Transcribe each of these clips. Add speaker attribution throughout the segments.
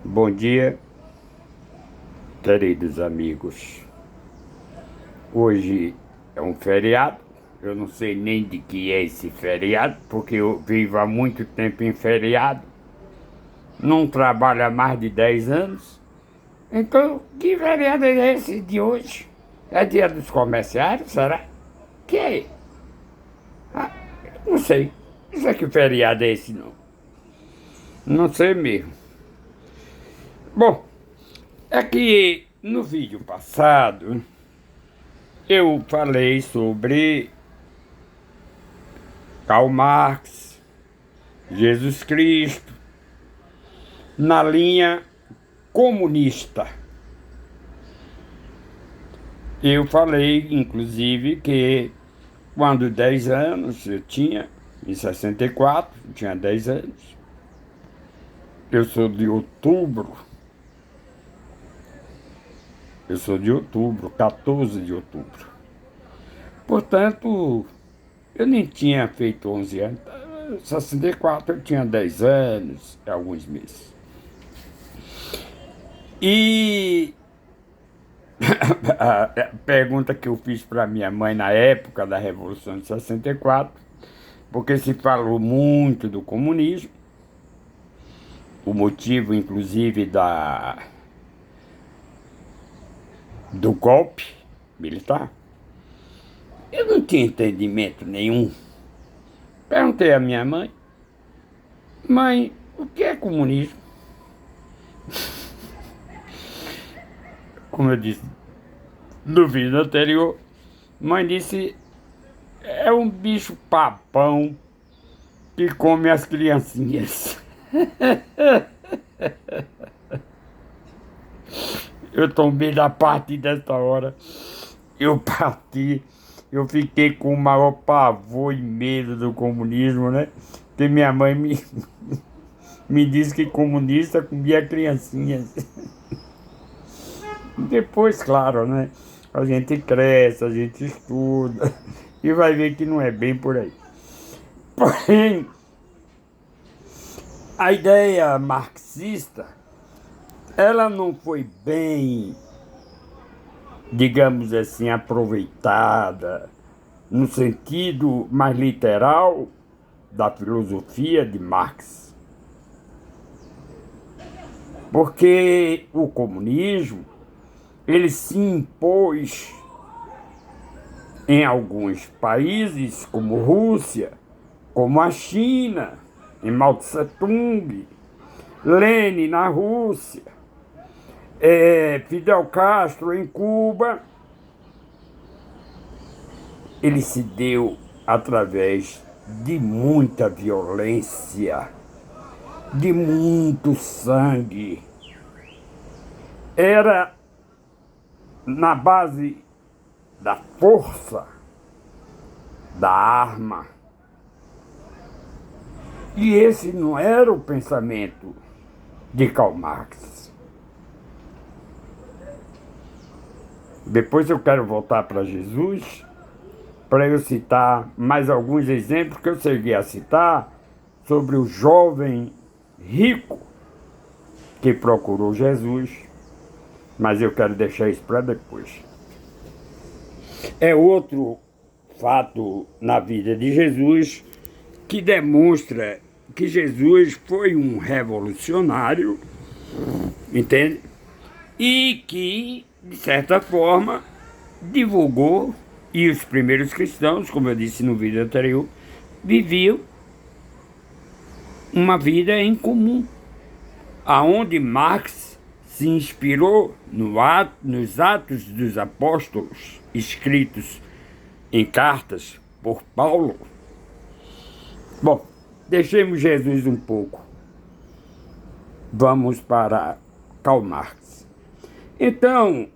Speaker 1: Bom dia, queridos amigos. Hoje é um feriado. Eu não sei nem de que é esse feriado, porque eu vivo há muito tempo em feriado. Não trabalho há mais de 10 anos. Então, que feriado é esse de hoje? É dia dos comerciários, será? Que é? Ah, não sei. Não sei que feriado é esse, não. Não sei mesmo. Bom, é que no vídeo passado eu falei sobre Karl Marx, Jesus Cristo, na linha comunista. Eu falei, inclusive, que quando 10 anos eu tinha, em 64, eu tinha 10 anos, eu sou de outubro, 14 de outubro. Portanto, eu nem tinha feito 11 anos. Em 64 eu tinha 10 anos, alguns meses. E a pergunta que eu fiz para minha mãe na época da Revolução de 64, porque se falou muito do comunismo, o motivo, inclusive, do golpe militar. Eu não tinha entendimento nenhum. Perguntei à minha mãe: mãe, o que é comunismo? Como eu disse no vídeo anterior, mãe disse: é um bicho papão que come as criancinhas. Eu tomei da parte dessa hora. Eu parti, eu fiquei com o maior pavor e medo do comunismo, né? Porque minha mãe me disse que comunista comia criancinhas. Depois, claro, né? A gente cresce, a gente estuda e vai ver que não é bem por aí. Porém, a ideia marxista, ela não foi bem, digamos assim, aproveitada no sentido mais literal da filosofia de Marx. Porque o comunismo, ele se impôs em alguns países, como Rússia, como a China, em Mao Tse-tung, Lenin na Rússia, Fidel Castro em Cuba. Ele se deu através de muita violência, de muito sangue. Era na base da força, da arma. E esse não era o pensamento de Karl Marx. Depois eu quero voltar para Jesus, para eu citar mais alguns exemplos que eu cheguei a citar sobre o jovem rico que procurou Jesus, mas eu quero deixar isso para depois. É outro fato na vida de Jesus que demonstra que Jesus foi um revolucionário, entende? E que, de certa forma, divulgou, e os primeiros cristãos, como eu disse no vídeo anterior, viviam uma vida em comum, aonde Marx se inspirou nos Atos dos Apóstolos, escritos em cartas por Paulo. Bom, deixemos Jesus um pouco. Vamos para Karl Marx. Então,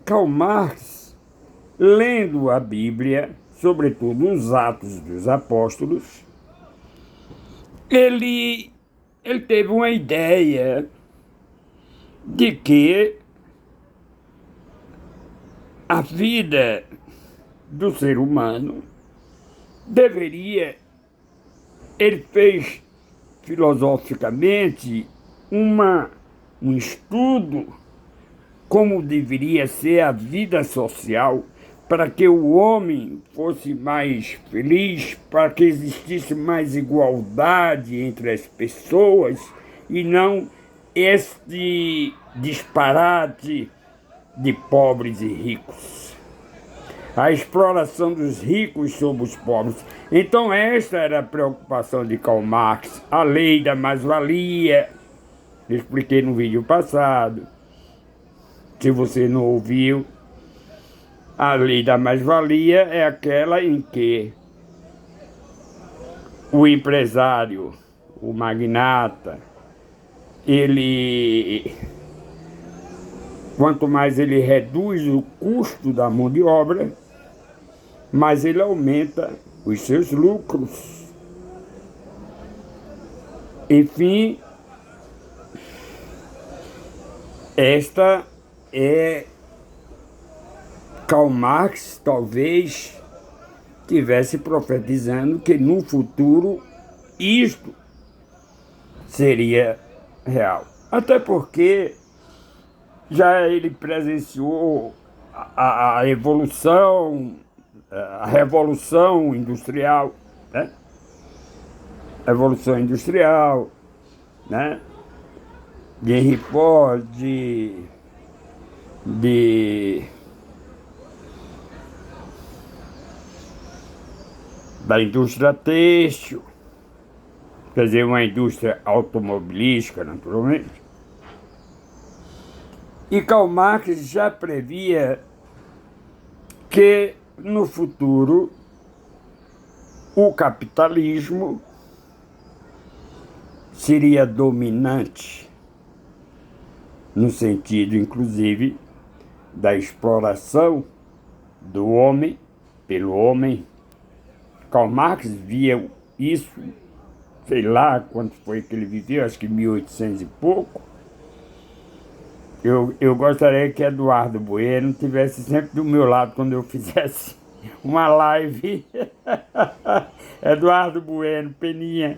Speaker 1: Karl Marx, lendo a Bíblia, sobretudo os Atos dos Apóstolos, ele teve uma ideia de que a vida do ser humano deveria, ele fez filosoficamente um estudo como deveria ser a vida social para que o homem fosse mais feliz, para que existisse mais igualdade entre as pessoas e não este disparate de pobres e ricos. A exploração dos ricos sobre os pobres. Então esta era a preocupação de Karl Marx, a lei da mais-valia. Eu expliquei no vídeo passado. Se você não ouviu, a lei da mais-valia é aquela em que o empresário, o magnata, quanto mais ele reduz o custo da mão de obra, mais ele aumenta os seus lucros. Enfim, esta é Karl Marx, talvez estivesse profetizando que no futuro isto seria real. Até porque já ele presenciou a evolução, a revolução industrial, né? A evolução industrial, né? De Henry Ford, da indústria têxtil, quer dizer, uma indústria automobilística, naturalmente. E Karl Marx já previa que no futuro o capitalismo seria dominante, no sentido, inclusive, da exploração do homem pelo homem. Karl Marx via isso, sei lá quanto foi que ele viveu, acho que 1800 e pouco. Eu gostaria que Eduardo Bueno estivesse sempre do meu lado quando eu fizesse uma live. Eduardo Bueno, Peninha.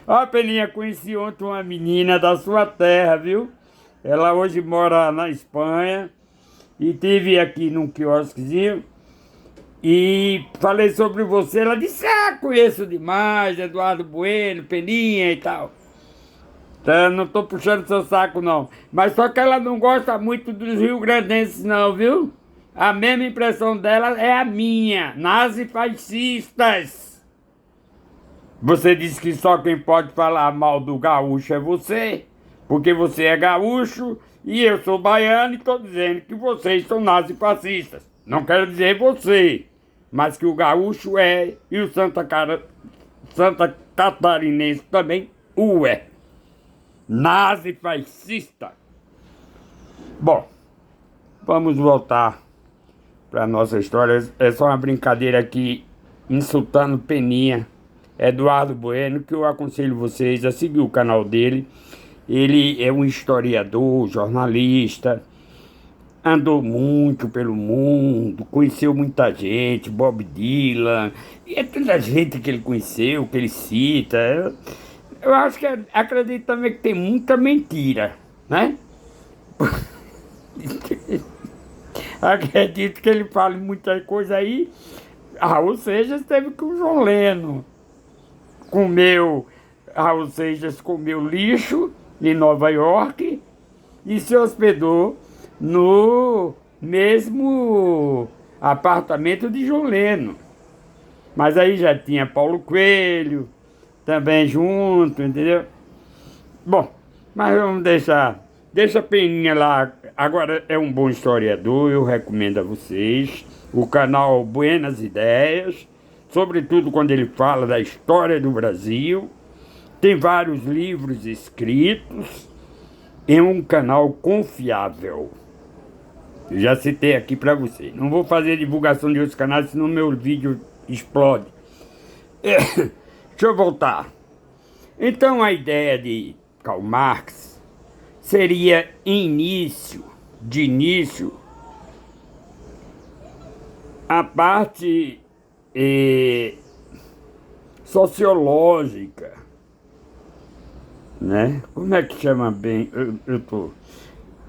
Speaker 1: Ó, Peninha, conheci ontem uma menina da sua terra, viu? Ela hoje mora na Espanha e esteve aqui num quiosquezinho e falei sobre você. Ela disse, conheço demais, Eduardo Bueno, Peninha e tal. Então, não estou puxando seu saco, não. Mas só que ela não gosta muito dos rio-grandenses, não, viu? A mesma impressão dela é a minha. Nazifascistas. Você disse que só quem pode falar mal do gaúcho é você, porque você é gaúcho e eu sou baiano e estou dizendo que vocês são nazifascistas. Não quero dizer você, mas que o gaúcho é e o Santa Catarinense também o é. Nazifascista. Bom, vamos voltar para a nossa história. É só uma brincadeira aqui, insultando Peninha, Eduardo Bueno, que eu aconselho vocês a seguir o canal dele. Ele é um historiador, jornalista, andou muito pelo mundo, conheceu muita gente, Bob Dylan, e é tanta gente que ele conheceu, que ele cita. Eu acho que acredito também que tem muita mentira, né? Acredito que ele fale muita coisa aí. Raul Seixas teve com o João Leno. Raul Seixas comeu lixo em Nova York e se hospedou no mesmo apartamento de João Leno. Mas aí já tinha Paulo Coelho também junto, entendeu? Bom, mas vamos deixa a Peninha lá. Agora é um bom historiador, eu recomendo a vocês o canal Buenas Ideias, sobretudo quando ele fala da história do Brasil. Tem vários livros escritos, é um canal confiável. Eu já citei aqui para você. Não vou fazer divulgação de outros canais, senão meu vídeo explode. Deixa eu voltar. Então a ideia de Karl Marx seria de início, a parte sociológica, né? Como é que chama bem?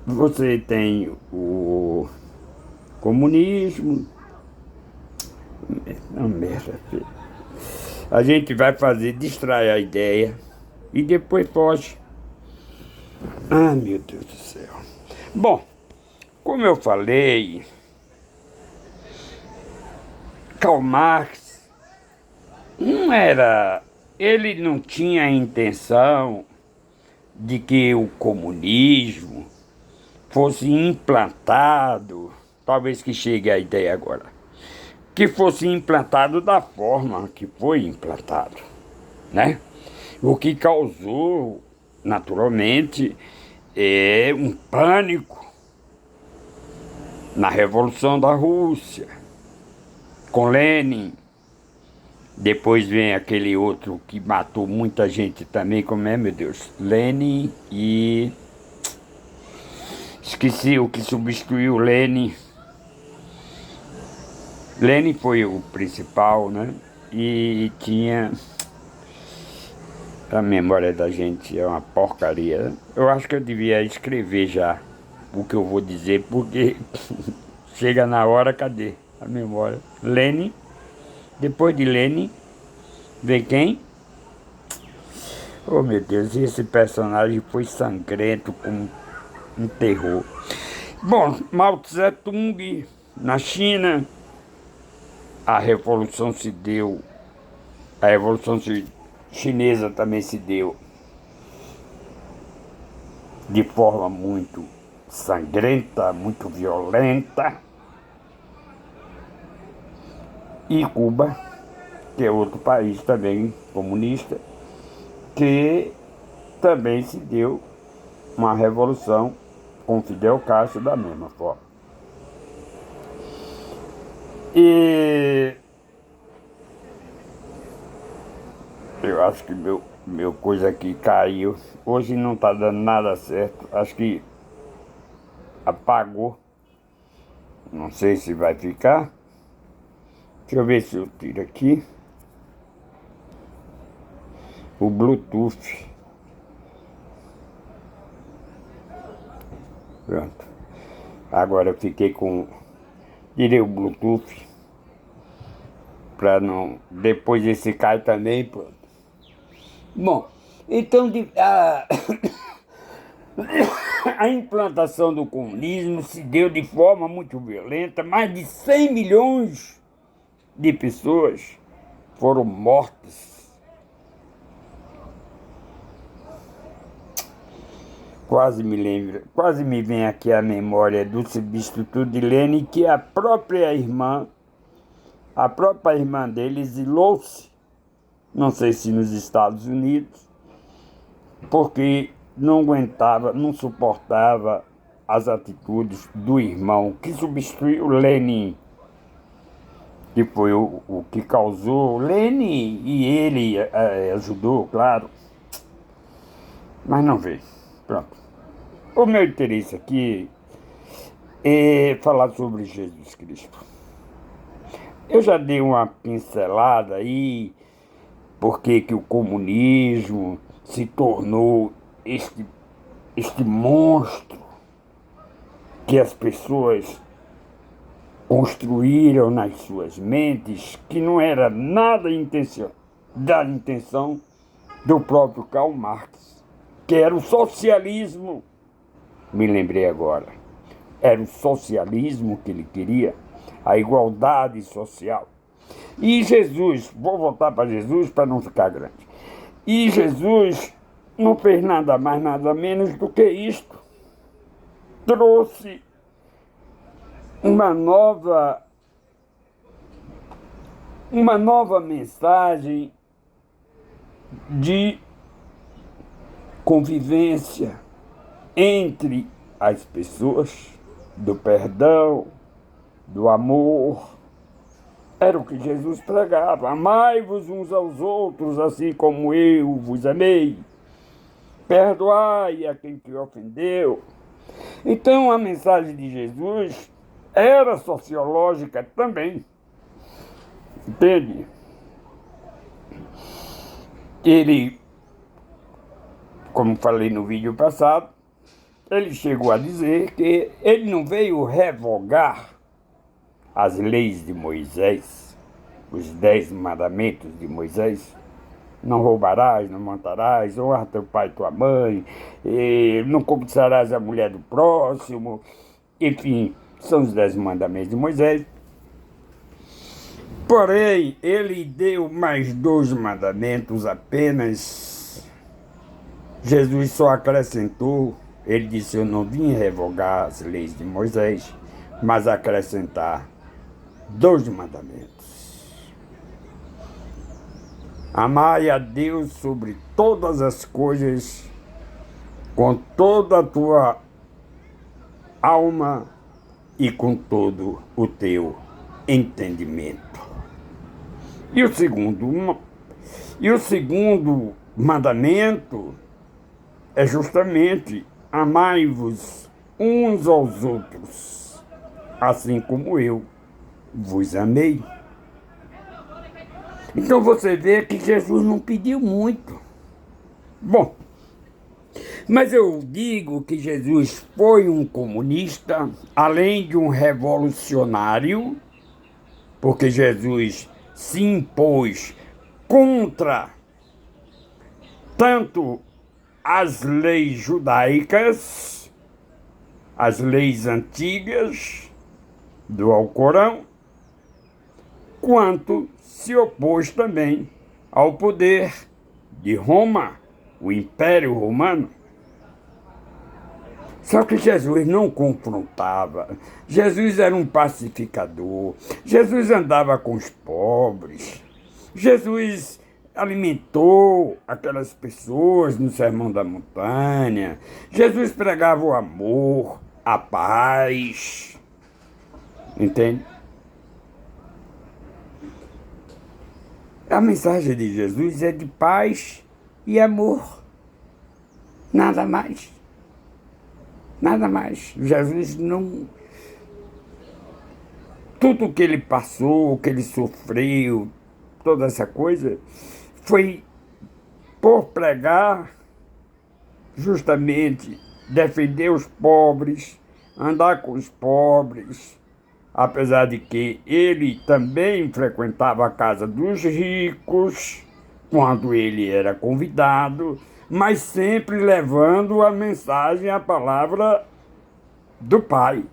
Speaker 1: Você tem o comunismo. Não, merda, filho. A gente vai fazer, distrai a ideia e depois foge. Ah, meu Deus do céu. Bom, como eu falei, Karl Marx ele não tinha a intenção de que o comunismo fosse implantado, talvez que chegue a ideia agora, que fosse implantado da forma que foi implantado, né? O que causou, naturalmente, um pânico na Revolução da Rússia, com Lenin. Depois vem aquele outro que matou muita gente também, como é, meu Deus? Lenin e... Esqueci o que substituiu Lenin. Lenin foi o principal, né? E tinha... A memória da gente é uma porcaria. Eu acho que eu devia escrever já o que eu vou dizer, porque chega na hora, cadê a memória? Lenin, depois de Lenin, vem quem? Oh, meu Deus, esse personagem foi sangrento como um terror. Bom, Mao Tse Tung, na China, a Revolução se deu, a Revolução Chinesa também se deu de forma muito sangrenta, muito violenta. E Cuba, que é outro país também comunista, que também se deu uma revolução com Fidel Castro da mesma forma. E eu acho que meu coisa aqui caiu. Hoje não está dando nada certo. Acho que apagou. Não sei se vai ficar. Deixa eu ver se eu tiro aqui o Bluetooth. Pronto. Agora eu fiquei com... Tirei o Bluetooth para não... Depois esse cai também, pronto. Bom, então a implantação do comunismo se deu de forma muito violenta. Mais de 100 milhões de pessoas foram mortas. Quase me vem aqui a memória do substituto de Lenin, que a própria irmã dele exilou-se, não sei se nos Estados Unidos, porque não aguentava, não suportava as atitudes do irmão que substituiu Lenin, que foi o que causou Lenin, e ele ajudou, claro, mas não veio. Pronto. O meu interesse aqui é falar sobre Jesus Cristo. Eu já dei uma pincelada aí, porque que o comunismo se tornou este monstro que as pessoas construíram nas suas mentes, que não era nada da intenção do próprio Karl Marx, que era o socialismo. Me lembrei agora. Era o socialismo que ele queria, a igualdade social. E Jesus, vou voltar para Jesus para não ficar grande. E Jesus não fez nada mais, nada menos do que isto. Trouxe uma nova mensagem de convivência entre as pessoas, do perdão, do amor. Era o que Jesus pregava. Amai-vos uns aos outros, assim como eu vos amei. Perdoai a quem te ofendeu. Então a mensagem de Jesus era sociológica também. Entende? Ele, como falei no vídeo passado, ele chegou a dizer que ele não veio revogar as leis de Moisés, os 10 mandamentos de Moisés. Não roubarás, não matarás, honra teu pai e tua mãe, não cobiçarás a mulher do próximo, enfim, são os 10 mandamentos de Moisés. Porém, ele deu mais 2 mandamentos apenas. Jesus só acrescentou, ele disse, eu não vim revogar as leis de Moisés, mas acrescentar 2 mandamentos. Amai a Deus sobre todas as coisas, com toda a tua alma e com todo o teu entendimento. E o segundo mandamento é justamente amai-vos uns aos outros, assim como eu vos amei. Então você vê que Jesus não pediu muito. Bom, mas eu digo que Jesus foi um comunista, além de um revolucionário, porque Jesus se impôs contra tanto as leis judaicas, as leis antigas do Alcorão, quanto se opôs também ao poder de Roma, o Império Romano. Só que Jesus não confrontava, Jesus era um pacificador, Jesus andava com os pobres, Jesus alimentou aquelas pessoas no Sermão da Montanha, Jesus pregava o amor, a paz, entende? A mensagem de Jesus é de paz e amor. Nada mais. Nada mais. Jesus não... Tudo que ele passou, que ele sofreu, toda essa coisa, foi por pregar, justamente, defender os pobres, andar com os pobres, apesar de que ele também frequentava a casa dos ricos, quando ele era convidado, mas sempre levando a mensagem, a palavra do Pai.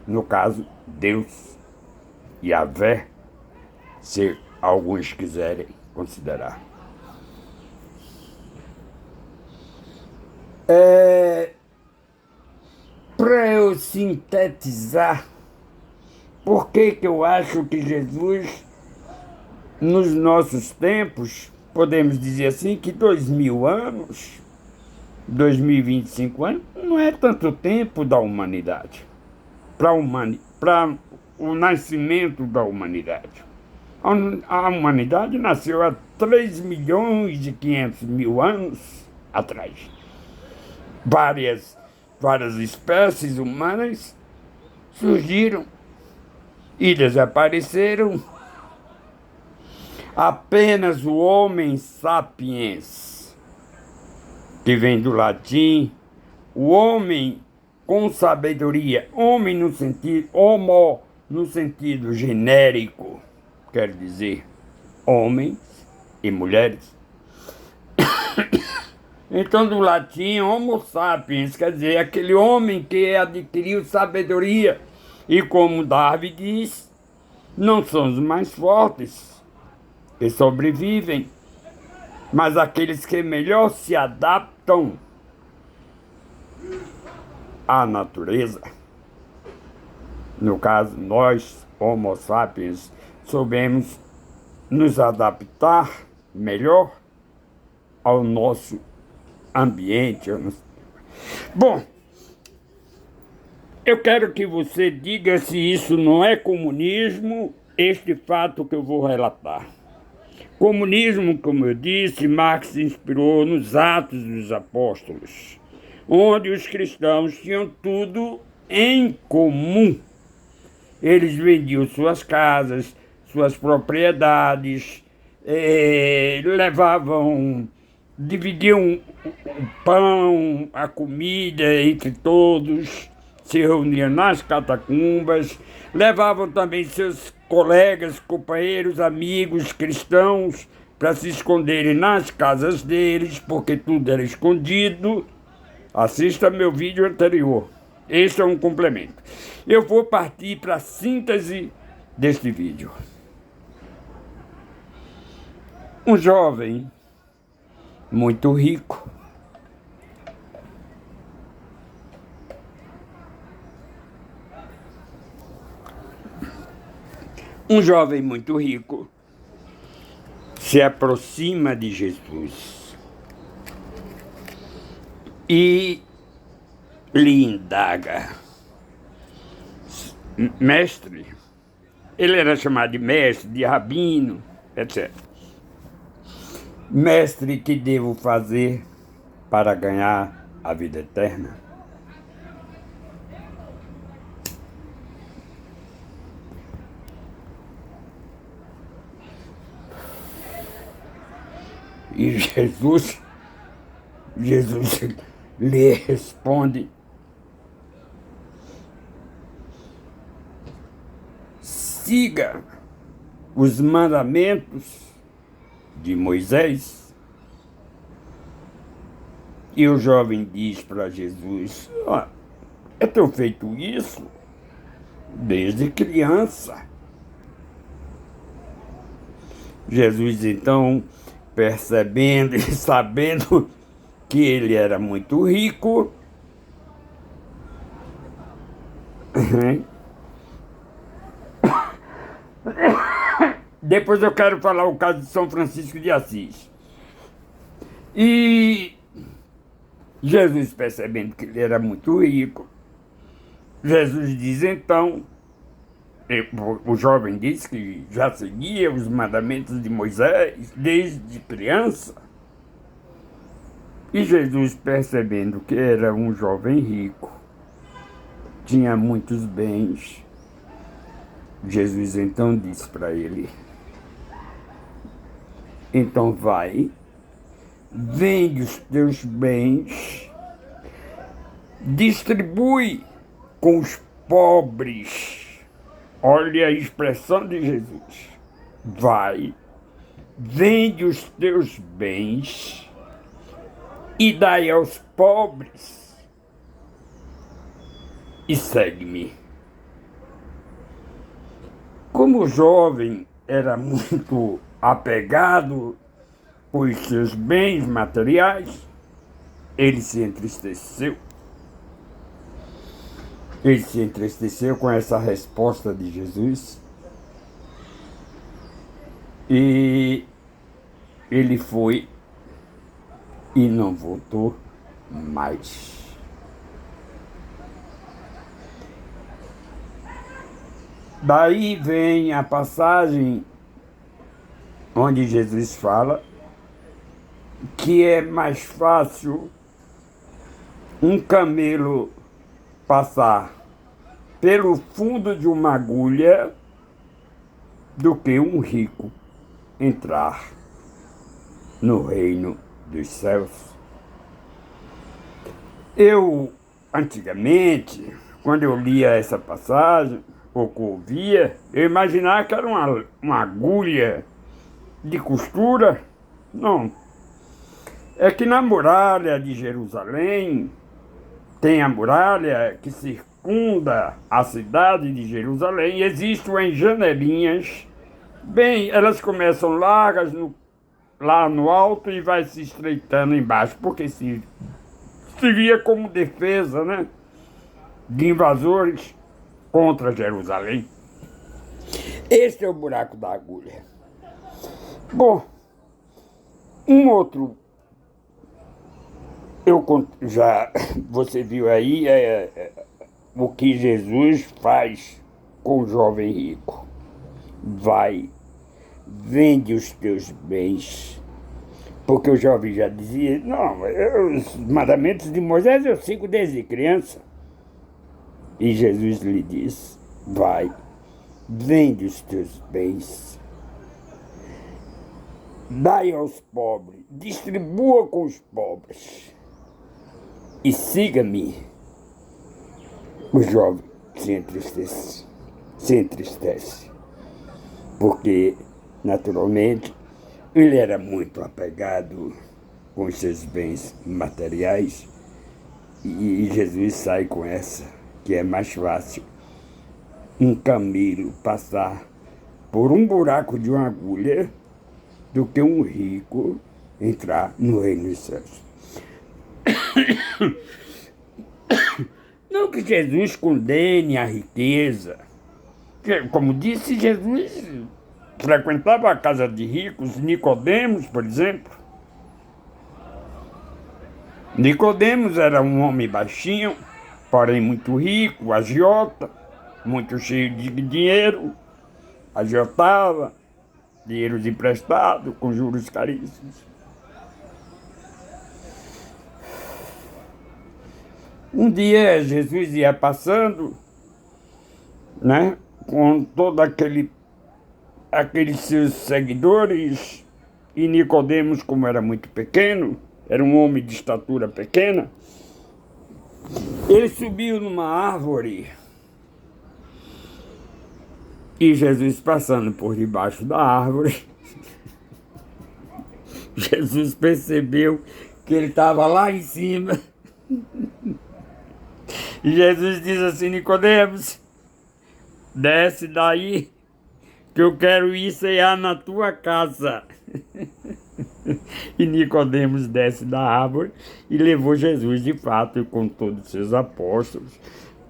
Speaker 1: No caso, Deus, Yahvé, se alguns quiserem considerar. Para eu sintetizar, por que eu acho que Jesus, nos nossos tempos, podemos dizer assim, que 2000 anos, 2025 anos, não é tanto tempo da humanidade, para o nascimento da humanidade. A humanidade nasceu há 3.500.000 anos atrás. Várias espécies humanas surgiram e desapareceram. Apenas o homem sapiens, que vem do latim, o homem com sabedoria, homem no sentido, homo no sentido genérico, quer dizer, homens e mulheres. Então, do latim, homo sapiens, quer dizer, aquele homem que adquiriu sabedoria. E como Darwin diz, não são os mais fortes que sobrevivem, mas aqueles que melhor se adaptam à natureza. No caso, nós, homo sapiens, soubemos nos adaptar melhor ao nosso ambiente. Bom, eu quero que você diga se isso não é comunismo, este fato que eu vou relatar. Comunismo, como eu disse, Marx se inspirou nos Atos dos Apóstolos, onde os cristãos tinham tudo em comum. Eles vendiam suas casas, suas propriedades, levavam, dividiam o pão, a comida entre todos, se reuniam nas catacumbas, levavam também seus colegas, companheiros, amigos cristãos para se esconderem nas casas deles, porque tudo era escondido. Assista meu vídeo anterior. Esse é um complemento. Eu vou partir para a síntese deste vídeo. Um jovem muito rico se aproxima de Jesus e lhe indaga: mestre, ele era chamado de mestre, de rabino, etc. Mestre, que devo fazer para ganhar a vida eterna? E Jesus lhe responde: siga os mandamentos de Moisés. E o jovem diz para Jesus: eu tenho feito isso desde criança. Jesus, então, percebendo e sabendo que ele era muito rico, depois eu quero falar o caso de São Francisco de Assis. E Jesus, percebendo que ele era muito rico, Jesus diz então, o jovem disse que já seguia os mandamentos de Moisés desde criança. E Jesus, percebendo que era um jovem rico, tinha muitos bens, Jesus então disse para ele: então vai, vende os teus bens, distribui com os pobres. Olha a expressão de Jesus: vai, vende os teus bens e dai aos pobres e segue-me. Como o jovem era muito apegado por seus bens materiais, ele se entristeceu. Ele se entristeceu com essa resposta de Jesus e ele foi e não voltou mais. Daí vem a passagem onde Jesus fala que é mais fácil um camelo passar pelo fundo de uma agulha do que um rico entrar no reino dos céus. Eu, antigamente, quando eu lia essa passagem, ou que ouvia, eu imaginava que era uma agulha de costura. Não. É que na muralha de Jerusalém, tem a muralha que circunda a cidade de Jerusalém, e existem janelinhas, bem, elas começam largas lá no alto e vai se estreitando embaixo, porque seria como defesa, né, de invasores contra Jerusalém. Esse é o buraco da agulha. Bom, um outro, você viu aí o que Jesus faz com o jovem rico. Vai, vende os teus bens. Porque o jovem já dizia: não, os mandamentos de Moisés eu sigo desde criança. E Jesus lhe diz: vai, vende os teus bens dai aos pobres, distribua com os pobres e siga-me. O jovem se entristece, porque, naturalmente, ele era muito apegado com os seus bens materiais e Jesus sai com essa, que é mais fácil um camelo passar por um buraco de uma agulha do que um rico entrar no reino dos céus. Não que Jesus condene a riqueza. Como disse, Jesus frequentava a casa de ricos, Nicodemos, por exemplo. Nicodemos era um homem baixinho, porém muito rico, agiota, muito cheio de dinheiro, agiotava, dinheiros emprestados, com juros caríssimos. Um dia Jesus ia passando, né, com todos aqueles seus seguidores, e Nicodemos, como era muito pequeno, era um homem de estatura pequena, ele subiu numa árvore e Jesus passando por debaixo da árvore, Jesus percebeu que ele estava lá em cima. E Jesus diz assim: Nicodemos, desce daí, que eu quero ir cear na tua casa. E Nicodemos desce da árvore e levou Jesus de fato com todos os seus apóstolos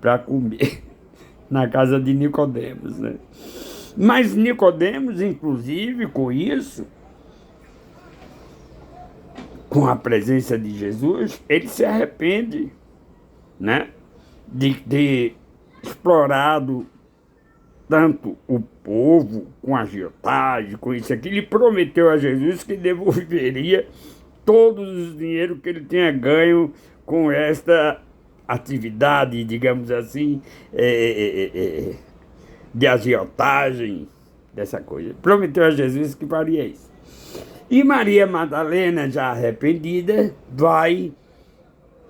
Speaker 1: para comer na casa de Nicodemos, né? Mas Nicodemos, inclusive, com isso, com a presença de Jesus, ele se arrepende, né, de ter explorado tanto o povo com agiotagem, com isso aqui. Ele prometeu a Jesus que devolveria todos os dinheiros que ele tinha ganho com esta atividade, digamos assim, de agiotagem, dessa coisa. Prometeu a Jesus que faria isso. E Maria Madalena, já arrependida, vai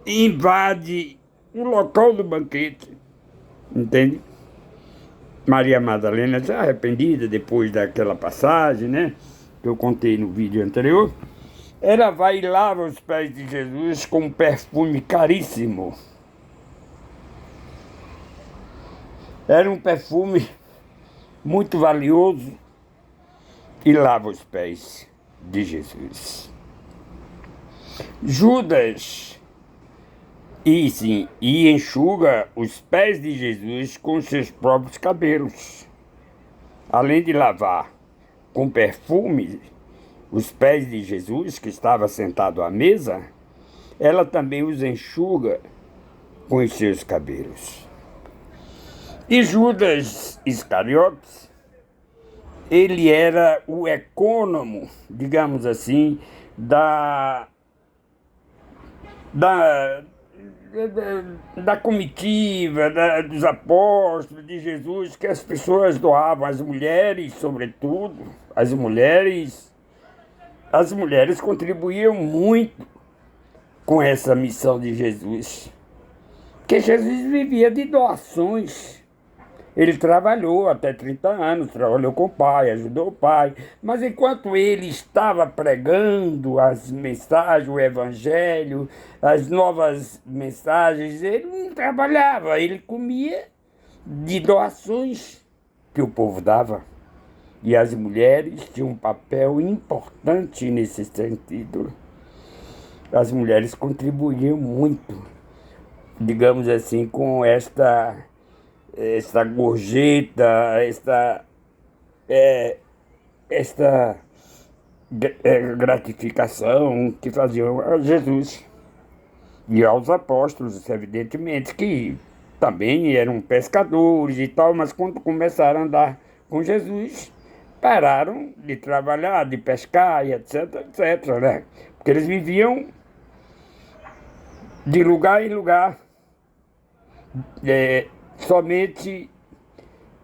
Speaker 1: e invade o local do banquete, entende? Maria Madalena, já arrependida depois daquela passagem, né, que eu contei no vídeo anterior, ela vai e lava os pés de Jesus com um perfume caríssimo. Era um perfume muito valioso e lava os pés de Jesus. Judas e enxuga os pés de Jesus com seus próprios cabelos. Além de lavar com perfume os pés de Jesus, que estava sentado à mesa, ela também os enxuga com os seus cabelos. E Judas Iscariotes, ele era o econômico, digamos assim, da comitiva, dos apóstolos de Jesus, que as pessoas doavam, as mulheres, sobretudo, as mulheres contribuíam muito com essa missão de Jesus, porque Jesus vivia de doações. Ele trabalhou até 30 anos, trabalhou com o pai, ajudou o pai, mas enquanto ele estava pregando as mensagens, o evangelho, as novas mensagens, ele não trabalhava, ele comia de doações que o povo dava. E as mulheres tinham um papel importante nesse sentido. As mulheres contribuíam muito, digamos assim, com esta gorjeta, esta gratificação que faziam a Jesus e aos apóstolos, evidentemente, que também eram pescadores e tal, mas quando começaram a andar com Jesus, pararam de trabalhar, de pescar e etc, etc, né? Porque eles viviam de lugar em lugar, somente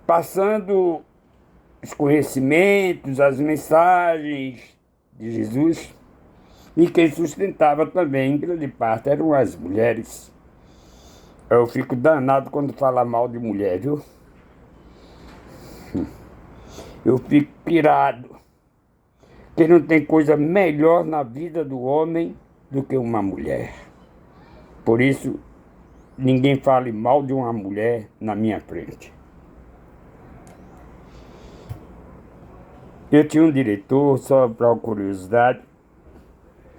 Speaker 1: passando os conhecimentos, as mensagens de Jesus, e quem sustentava também, em grande parte, eram as mulheres. Eu fico danado quando fala mal de mulher, viu? Eu fico pirado, porque não tem coisa melhor na vida do homem do que uma mulher. Por isso, ninguém fale mal de uma mulher na minha frente. Eu tinha um diretor, só para curiosidade,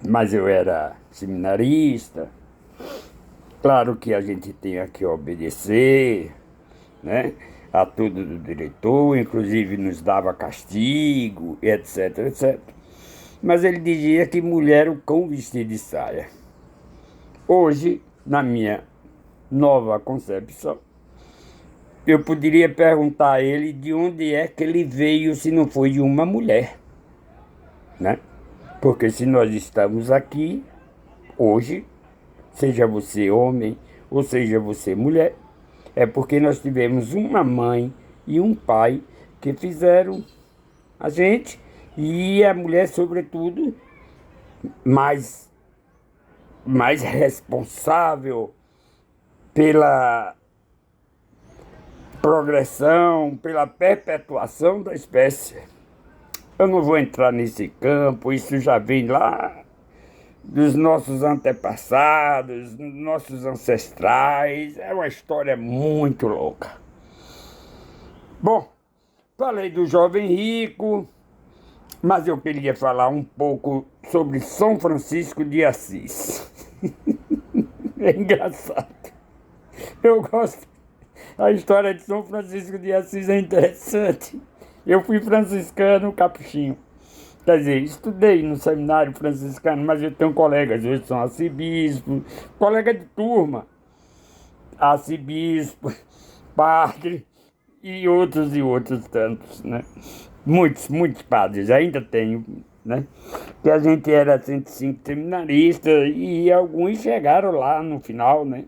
Speaker 1: mas eu era seminarista. Claro que a gente tem que obedecer, né, a tudo do diretor, inclusive nos dava castigo, etc, etc. Mas ele dizia que mulher era o cão vestido de saia. Hoje, na minha nova concepção, eu poderia perguntar a ele de onde é que ele veio se não foi de uma mulher, né? Porque se nós estamos aqui hoje, seja você homem ou seja você mulher, é porque nós tivemos uma mãe e um pai que fizeram a gente, e a mulher, sobretudo, mais responsável pela progressão, pela perpetuação da espécie. Eu não vou entrar nesse campo, isso já vem lá dos nossos antepassados, nossos ancestrais, é uma história muito louca. Bom, falei do jovem rico, mas eu queria falar um pouco sobre São Francisco de Assis. É engraçado. Eu gosto. A história de São Francisco de Assis é interessante. Eu fui franciscano capuchinho. Quer dizer, estudei no seminário franciscano, mas eu tenho colegas, hoje são arcebispos, colega de turma, arcebispo, padre e outros tantos, né? Muitos padres, ainda tenho, né? Que a gente era 105 seminaristas e alguns chegaram lá no final, né?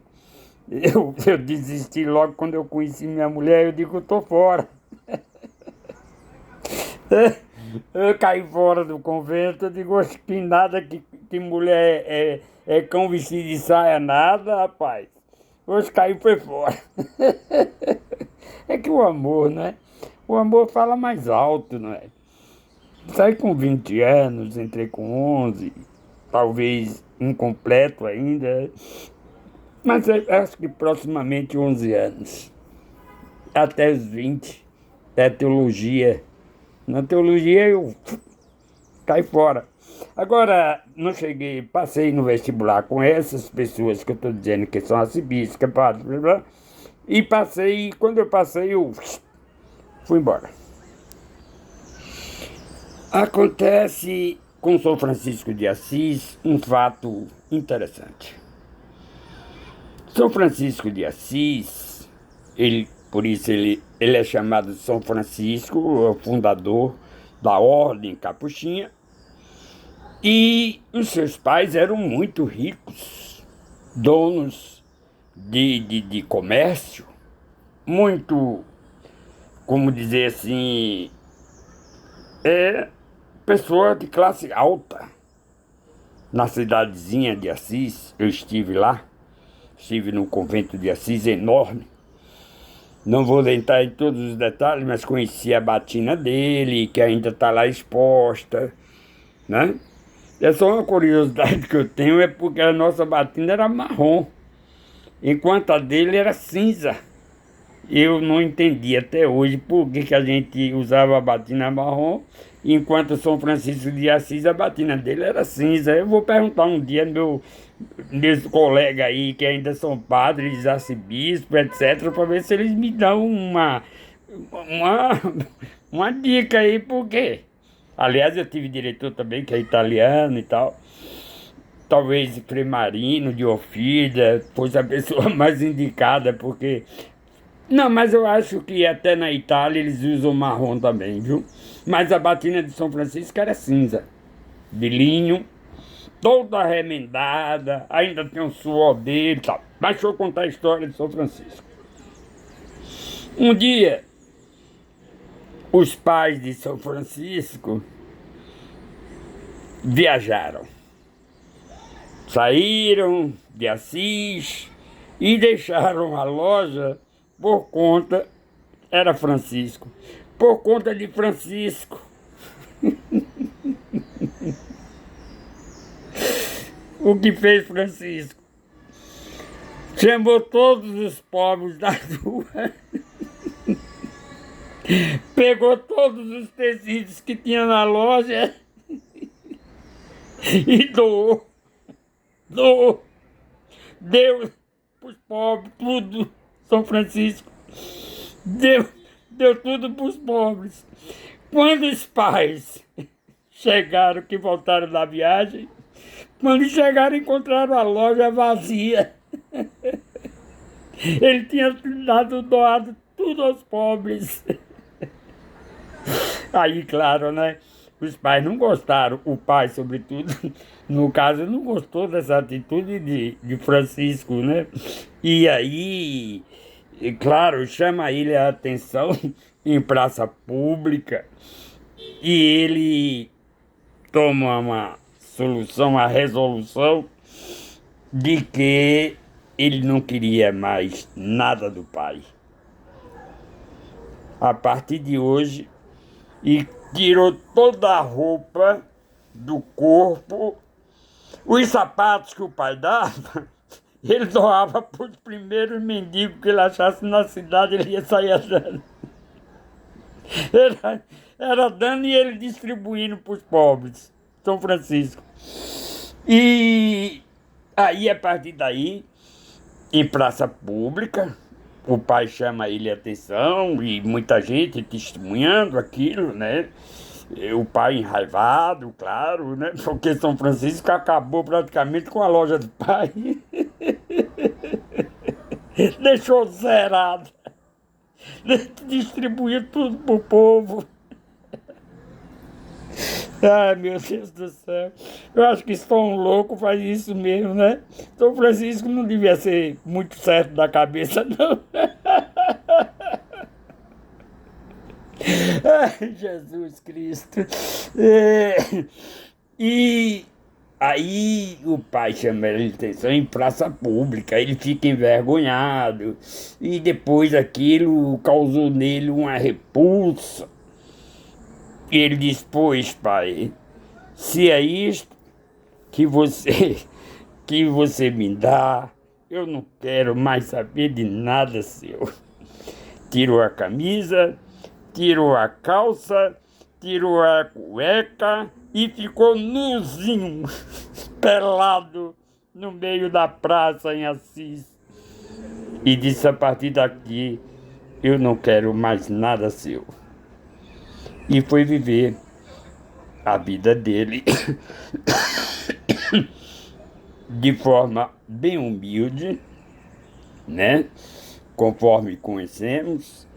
Speaker 1: Eu desisti logo quando eu conheci minha mulher, eu digo, eu tô fora. Eu caí fora do convento, eu digo, acho que nada que mulher é cão vestido de saia, nada, rapaz. Hoje caí foi fora. É que o amor, né? O amor fala mais alto, não é? Saí com 20 anos, entrei com 11, talvez incompleto ainda, mas eu acho que proximamente 11 anos. Até os 20, é teologia. Na teologia eu caí fora. Agora, não cheguei, passei no vestibular com essas pessoas que eu estou dizendo que são arcebispos, padres, blá, blá, e passei, quando eu passei, eu fui embora. Acontece com São Francisco de Assis um fato interessante. São Francisco de Assis, por isso ele é chamado de São Francisco, o fundador da Ordem Capuchinha, e os seus pais eram muito ricos, donos de comércio, muito, como dizer assim, pessoa de classe alta. Na cidadezinha de Assis, eu estive lá, estive no convento de Assis, enorme. Não vou entrar em todos os detalhes, mas conheci a batina dele, que ainda está lá exposta, né? É só uma curiosidade que eu tenho, é porque a nossa batina era marrom, enquanto a dele era cinza. Eu não entendi até hoje por que a gente usava a batina marrom, enquanto São Francisco de Assis, a batina dele era cinza. Eu vou perguntar um dia meus colegas aí, que ainda são padres, arcebispos, etc., para ver se eles me dão uma, uma dica aí, por quê? Aliás, eu tive diretor também, que é italiano e tal. Talvez Frei Marino de Ofida fosse a pessoa mais indicada, porque... Não, mas eu acho que até na Itália eles usam marrom também, viu? Mas a batina de São Francisco era cinza, de linho, toda remendada, ainda tem um suor dele e tal. Mas deixa eu contar a história de São Francisco. Um dia, os pais de São Francisco viajaram. Saíram de Assis e deixaram a loja por conta, era Francisco, por conta de Francisco. O que fez Francisco? Chamou todos os pobres da rua, pegou todos os tecidos que tinha na loja e doou. Deu para os pobres, tudo, São Francisco, deu tudo para os pobres. Quando os pais chegaram, que voltaram da viagem, quando chegaram, encontraram a loja vazia. Ele tinha doado tudo aos pobres. Aí, claro, né? Os pais não gostaram, o pai, sobretudo, no caso, não gostou dessa atitude de Francisco, né? E aí, claro, chama ele a atenção em praça pública e ele toma uma solução, uma resolução de que ele não queria mais nada do pai. A partir de hoje, e tirou toda a roupa do corpo, os sapatos que o pai dava, ele doava para os primeiros mendigos que ele achasse na cidade, ele ia sair dando. Era dando e ele distribuindo para os pobres, São Francisco. E aí, a partir daí, em praça pública, o pai chama ele a atenção e muita gente testemunhando aquilo, né? O pai enraivado, claro, né? Porque São Francisco acabou praticamente com a loja do pai. Deixou zerado. Distribuiu tudo pro povo. Ai, meu Deus do céu. Eu acho que só um louco faz isso mesmo, né? São Francisco não devia ser muito certo da cabeça, não. Ai, Jesus Cristo. E aí o pai chama ele de atenção em praça pública, ele fica envergonhado. E depois aquilo causou nele uma repulsa. E ele diz, pois, pai, se é isto que você me dá, eu não quero mais saber de nada seu. Tirou a camisa, tirou a calça, tirou a cueca e ficou nuzinho, pelado, no meio da praça em Assis. E disse, a partir daqui, eu não quero mais nada seu. E foi viver a vida dele de forma bem humilde, né? Conforme conhecemos,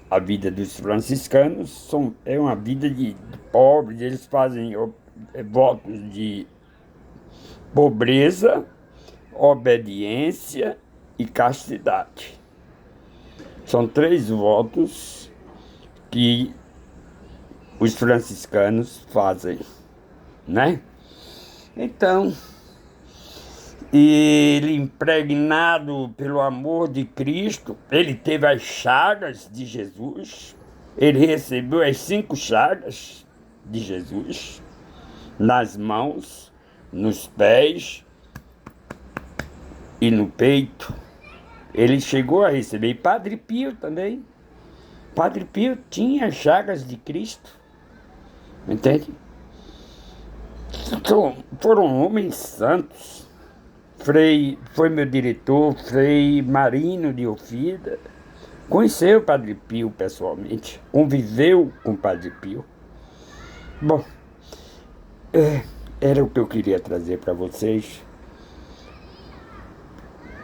Speaker 1: a vida dos franciscanos é uma vida de pobres, eles fazem votos de pobreza, obediência e castidade. São 3 votos que os franciscanos fazem, né? Então, ele, impregnado pelo amor de Cristo, ele teve as chagas de Jesus, ele recebeu as 5 chagas de Jesus nas mãos, nos pés e no peito. Ele chegou a receber, e Padre Pio também. Padre Pio tinha as chagas de Cristo. Entende? Foram homens santos. Foi meu diretor, Frei Marino de Ofida. Conheceu o Padre Pio pessoalmente. Conviveu com o Padre Pio. Bom, era o que eu queria trazer para vocês.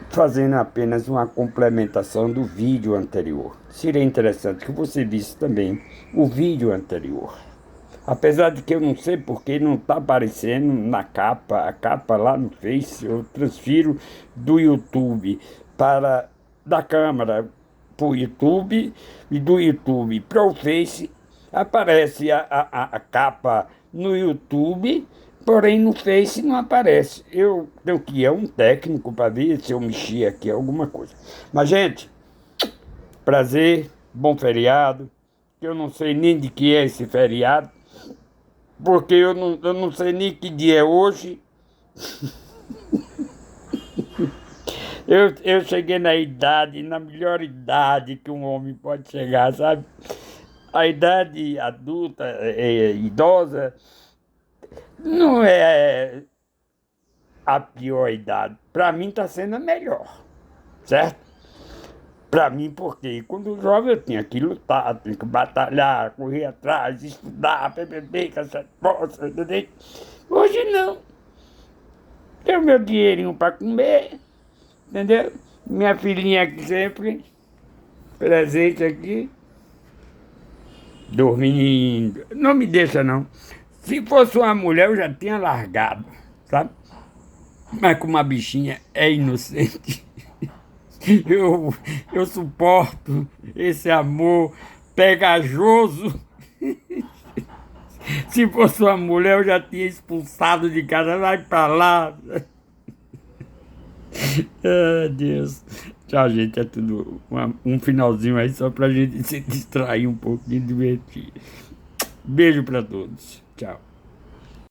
Speaker 1: Fazendo apenas uma complementação do vídeo anterior. Seria interessante que você visse também o vídeo anterior. Apesar de que eu não sei porque não está aparecendo na capa, a capa lá no Face, eu transfiro do YouTube da câmera para o YouTube e do YouTube para o Face, aparece a capa no YouTube, porém no Face não aparece. Eu tenho que ir a um técnico para ver se eu mexi aqui alguma coisa. Mas, gente, prazer, bom feriado. Eu não sei nem de que é esse feriado, porque eu não sei nem que dia é hoje. Eu cheguei na idade, na melhor idade que um homem pode chegar, sabe? A idade adulta, idosa, não é a pior idade. Para mim está sendo a melhor, certo? Para mim, porque quando jovem eu tinha que lutar, tinha que batalhar, correr atrás, estudar, beber, caçar poça, entendeu? Hoje não. Tenho meu dinheirinho para comer, entendeu? Minha filhinha aqui sempre presente aqui, dormindo. Não me deixa, não. Se fosse uma mulher, eu já tinha largado, sabe? Mas como uma bichinha é inocente, eu suporto esse amor pegajoso. Se fosse uma mulher, eu já tinha expulsado de casa, vai pra lá. Ah, Deus. Tchau, gente. É tudo um finalzinho aí só pra gente se distrair um pouquinho e divertir. Beijo pra todos. Tchau.